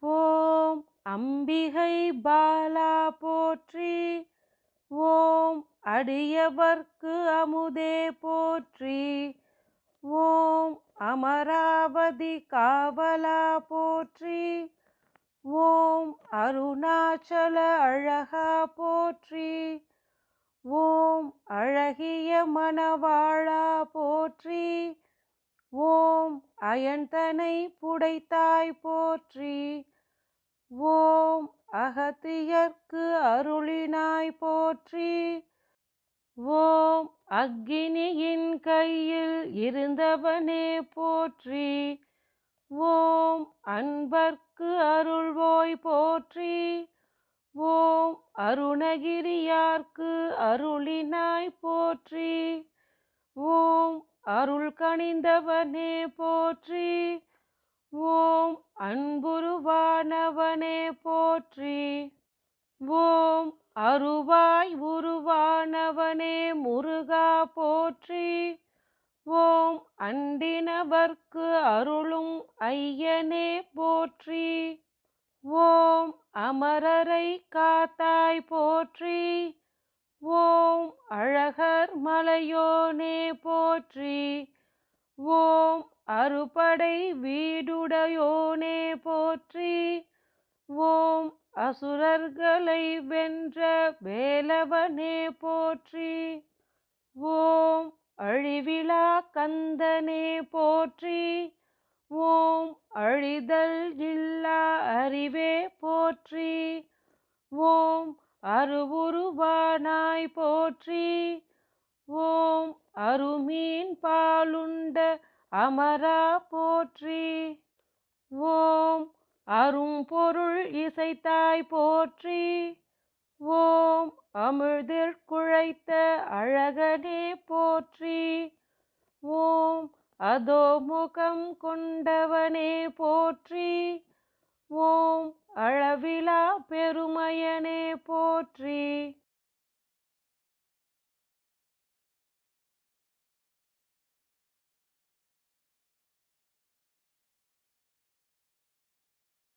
ஓம் அம்பிகை பாலா போற்றி. ஓம் அடியவர்க்கு அமுதே போற்றி. ஓம் அமராவதி காவலா போற்றி. ஓம் அருணாச்சல அழகா போற்றி. ஓம் அழகிய மணவாழா போற்றி. ஓம் அயன்தனை புடைத்தாய் போற்றி. ஓம் அகத்தியர்க்கு அருளினாய் போற்றி. ஓம் அக்கினியின் கையில் இருந்தவனே போற்றி. ஓம் அன்பர்க்கு அருள்வோய் போற்றி. ஓம் அருணகிரியார்க்கு அருளினாய் போற்றி. ஓம் அருள் கனிந்தவனே போற்றி. ஓம் அன்புருவானவனே போற்றி. ஓம் அருவாய் உருவானவனே முருகா போற்றி. ஓம் அண்டினவர்க்கு அருளும் ஐயனே போற்றி. ஓம் அமரரை காத்தாய் போற்றி. ஓம் அழகர் மலையோனே போற்றி. ஓம் அறுபடை வீடுடையோனே போற்றி. ஓம் அசுரர்களை வென்ற வேலவனே போற்றி. ஓம் அழிவிலா கந்தனே போற்றி. ஓம் அழிதல் இல்லா அறிவே போற்றி. ஓம் அருவுருவானாய் போற்றி. ஓம் அருமீன் பாலுண்ட அமரா போற்றி. ஓம் அரும்பொருள் இசைத்தாய் போற்றி. ஓம் அமிழ்திற் குழைத்த அழகனே போற்றி. ஓம் அதோமுகம் கொண்டவனே போற்றி. ஓம் அளவிலா பெருமையனே போற்றி.